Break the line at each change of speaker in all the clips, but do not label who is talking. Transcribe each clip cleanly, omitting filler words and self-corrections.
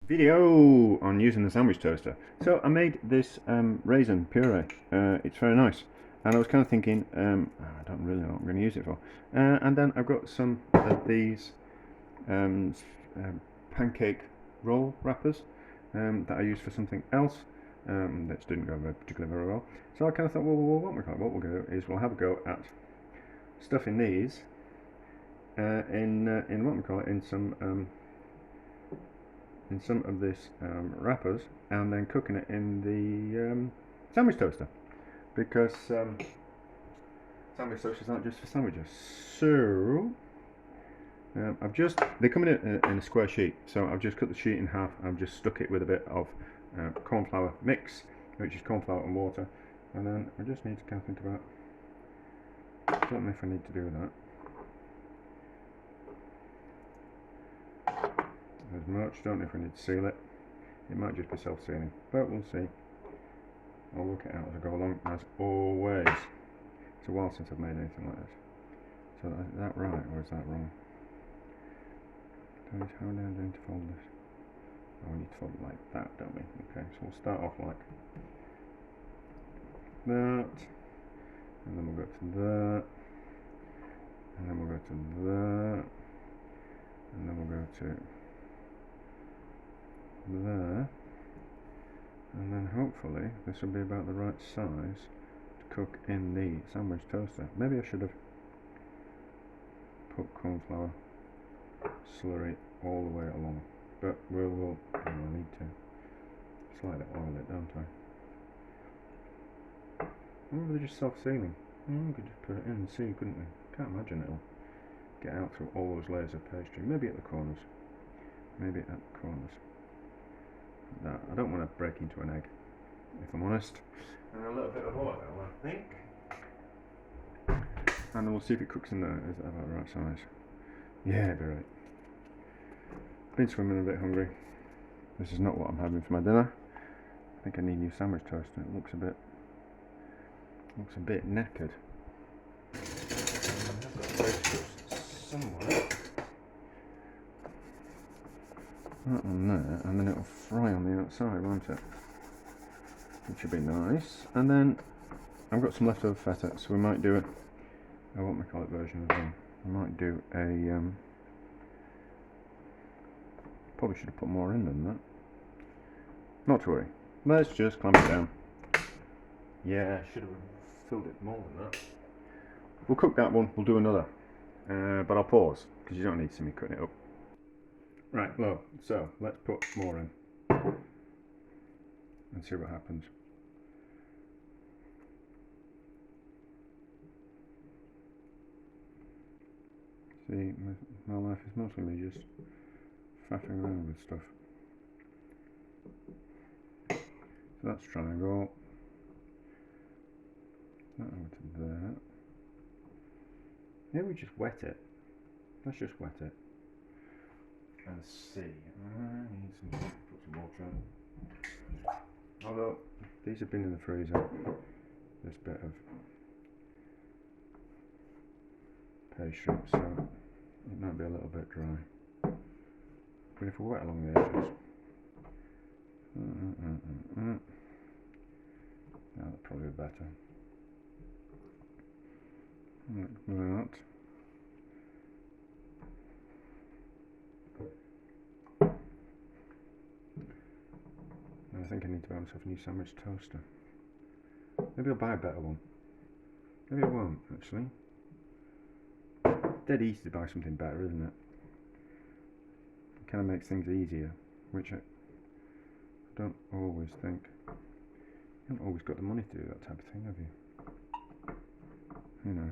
Video on using the sandwich toaster. So I made this raisin puree. It's very nice, and I was kind of thinking, I don't really know what I'm going to use it for. And then I've got some of these um, pancake roll wrappers that I used for something else that didn't go particularly very well. So I kind of thought, well, what we're going to do is we'll have a go at stuffing these in what we call it in some of this wrappers, and then cooking it in the sandwich toaster, because sandwich toasters aren't just for sandwiches. So they come in a square sheet, so I've just cut the sheet in half. I've just stuck it with a bit of corn flour mix, which is corn flour and water, and then I just need to kind of think about, I don't know if I need to do that as much. Don't know if we need to seal it. It might just be self-sealing, but we'll see. I'll work it out as I go along, as always. It's a while since I've made anything like this. So is that right, or is that wrong? How am I going to fold this? Oh, we need to fold it like that, don't we? Okay, so we'll start off like that, and then we'll go to that, and then we'll go to that, and then we'll go to there, and then hopefully this will be about the right size to cook in the sandwich toaster. Maybe I should have put corn flour slurry all the way along, but we'll I need to slightly oil it, don't I? I wonder if they're just self-sealing. We could just put it in and see, couldn't we? Can't imagine it'll get out through all those layers of pastry. Maybe at the corners. Maybe at the corners. No, I don't want to break into an egg, if I'm honest. And a little bit of oil, I think. And then we'll see if it cooks in there. Is that about the right size? Yeah, it'll be right. Been swimming, a bit hungry. This is not what I'm having for my dinner. I think I need a new sandwich toaster. It looks a bit knackered. I've got toasters somewhere. That on there, and then it'll fry on the outside, won't it? Which would be nice. And then I've got some leftover feta, so we might do a what we call it version as well. We might do a probably should have put more in than that. Not to worry. Let's just clamp it down. Yeah, should have filled it more than that. We'll cook that one. We'll do another, but I'll pause because you don't need to see me cutting it up. Right, low. So let's put more in and see what happens. See, my life is mostly me just faffing around with stuff. So that's triangle. That over to there. Maybe we just wet it. Let's just wet it. And see. I need to put some water in. Although these have been in the freezer. This bit of pastry, so it might be a little bit dry. But if we wet along the edges, that'll probably be better. Like that. I think I need to buy myself a new sandwich toaster. Maybe I'll buy a better one. Maybe I won't, actually. Dead easy to buy something better, isn't it? It kind of makes things easier, which I don't always think. You haven't always got the money to do that type of thing, have you? You know.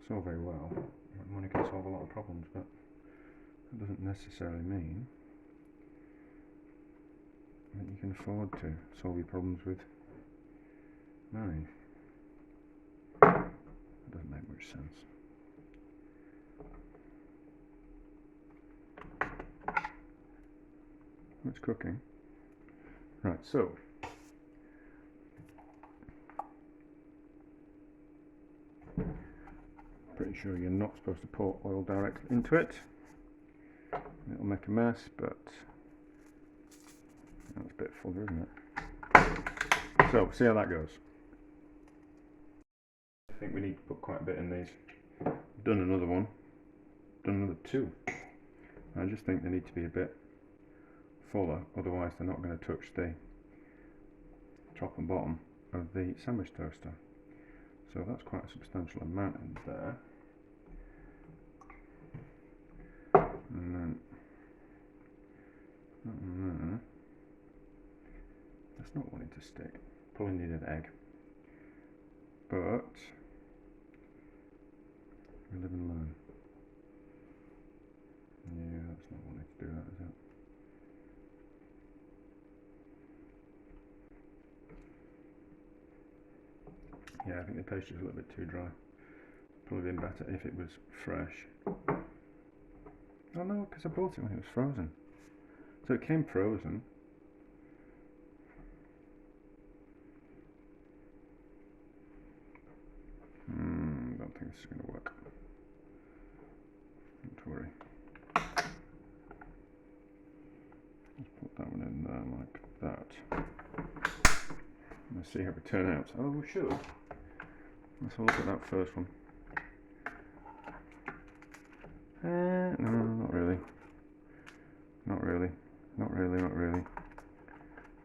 It's all very well. Money can solve a lot of problems, but that doesn't necessarily mean that you can afford to solve your problems with money. That doesn't make much sense. It's cooking. Right, so pretty sure you're not supposed to pour oil directly into it. It'll make a mess, but that's a bit fuller, isn't it? So, see how that goes. I think we need to put quite a bit in these. Done another one. Done another two. I just think they need to be a bit fuller, otherwise they're not going to touch the top and bottom of the sandwich toaster. So that's quite a substantial amount in there. And then that one there. That's not wanting to stick. Probably need an egg. But we live and learn. Yeah, that's not wanting to do that, is it? Yeah, I think the pastry is a little bit too dry. Probably been better if it was fresh. Oh no, because I bought it when it was frozen. So it came frozen. Don't think this is going to work. Don't worry. Let's put that one in there like that. Let's see how we turn out. Oh, we should. Let's have a look at that first one. No, not really. Not really. Not really, not really.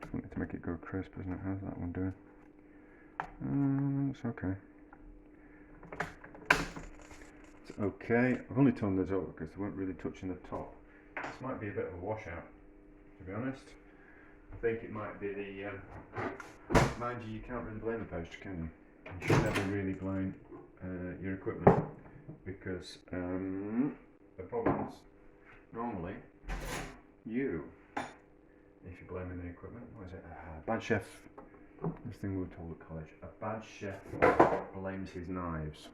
Just wanted to make it go crisp, isn't it? How's that one doing? It's okay. It's okay. I've only turned those over because they weren't really touching the top. This might be a bit of a washout, to be honest. I think it might be the... mind you, you can't really blame the pastry, can you? You should never really blame your equipment, because the problem's normally you, if you're blaming the equipment. What is it? Bad chef. This thing we were told at college. A bad chef blames his knives.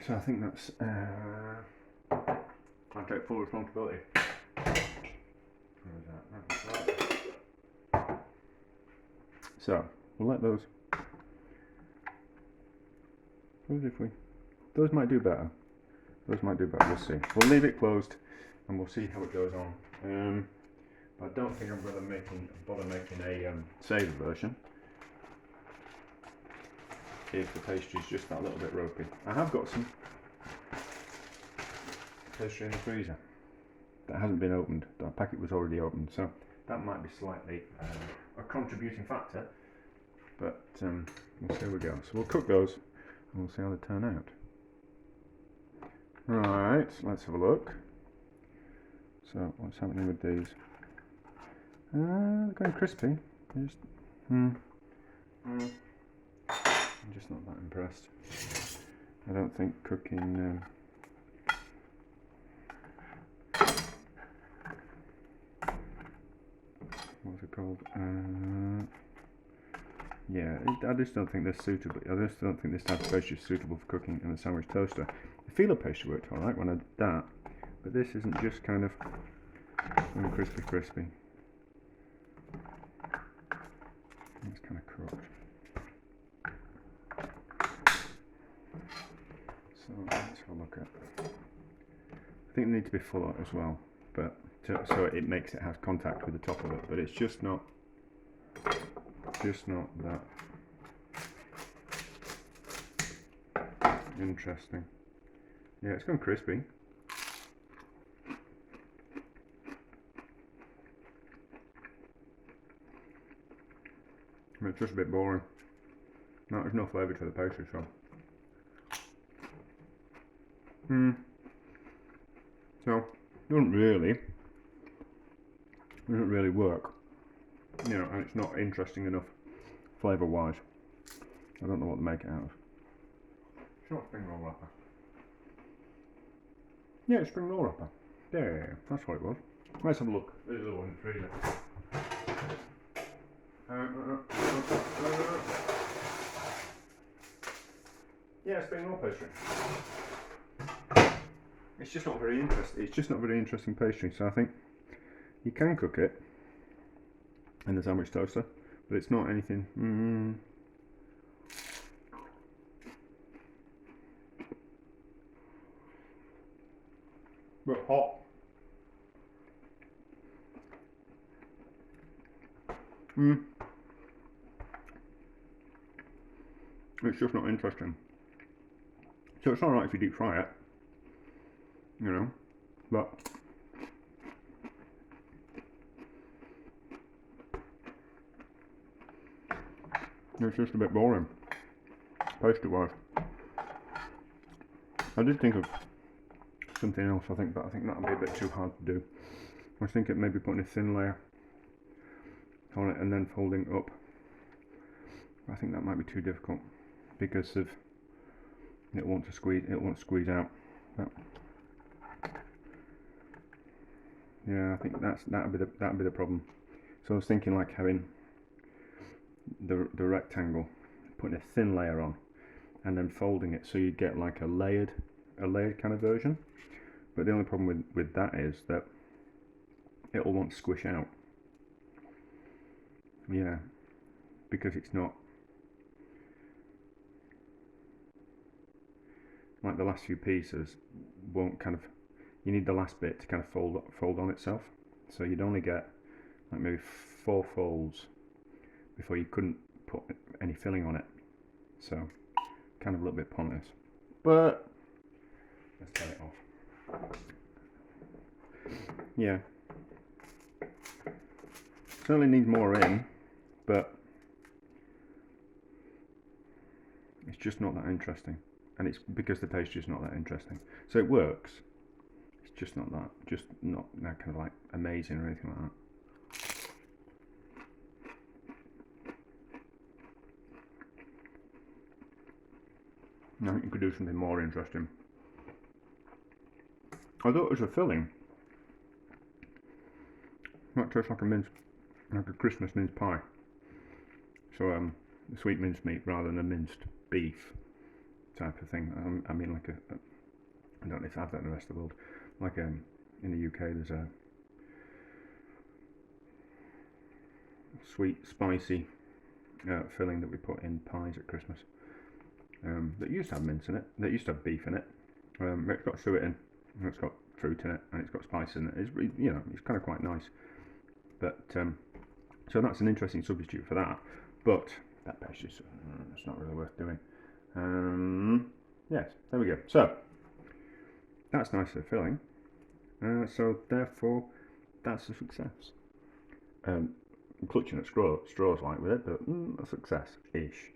So I think that's... I take full responsibility. Where is that? Right. So we'll let those. Suppose if we, those might do better. Those might do better. We'll see. We'll leave it closed, and we'll see how it goes on. But I don't think I'm going to bother making a savor version if the pastry is just that little bit ropey. I have got some pastry in the freezer that hasn't been opened. That packet was already opened, so that might be slightly a contributing factor. But we'll see how we go. So we'll cook those and we'll see how they turn out. Right, let's have a look. So what's happening with these? They're going crispy. I'm just not that impressed. I don't think cooking what's it called? Yeah, I just don't think they're suitable. I just don't think this type of pastry is suitable for cooking in a sandwich toaster. The filo pastry worked alright when I did that, but this isn't just kind of crispy. It's kind of cooked. So let's have a look at. I think they need to be fuller as well, but so it makes it have contact with the top of it. But it's just not that interesting. Yeah, it's gone crispy. It's just a bit boring. No, there's no flavour to the pastry, so. So, doesn't really work. You know, and it's not interesting enough flavour-wise. I don't know what to make it out of. It's not spring roll wrapper. Yeah, it's spring roll wrapper. Yeah, that's what it was. Let's have a look. There's the one in the freezer. Yeah, spring roll pastry. It's just not very interesting. It's just not very interesting pastry. So I think you can cook it in the sandwich toaster, but it's not anything. But hot. It's just not interesting. So it's alright if you deep fry it, you know, but it's just a bit boring, pastry wise. I did think of something else, but I think that'll be a bit too hard to do. I was thinking maybe putting a thin layer on it and then folding up. I think that might be too difficult because of it won't squeeze out. But yeah, I think that'd be the problem. So I was thinking like having the rectangle, putting a thin layer on, and then folding it so you get like a layered kind of version. But the only problem with that is that it'll want to squish out. Yeah, because it's not like the last few pieces won't kind of. You need the last bit to kind of fold on itself. So you'd only get like maybe 4 folds before you couldn't put any filling on it. So kind of a little bit pointless. But let's take it off. Yeah. Certainly needs more in, but it's just not that interesting. And it's because the pastry is not that interesting. So it works. It's just not that kind of like amazing or anything like that. I think you could do something more interesting. Although it was a filling, that tastes like a Christmas mince pie. So sweet minced meat rather than a minced beef type of thing. I mean, like I don't know if I have that in the rest of the world. Like in the UK, there's a sweet, spicy filling that we put in pies at Christmas. That used to have mince in it. That used to have beef in it. It's got suet in. And it's got fruit in it, and it's got spice in it. It's it's kind of quite nice. But so that's an interesting substitute for that. But that pastry's it's not really worth doing. Yes, there we go. So that's nice for filling. So therefore, that's a success. I'm clutching at straws like with it, but a success-ish.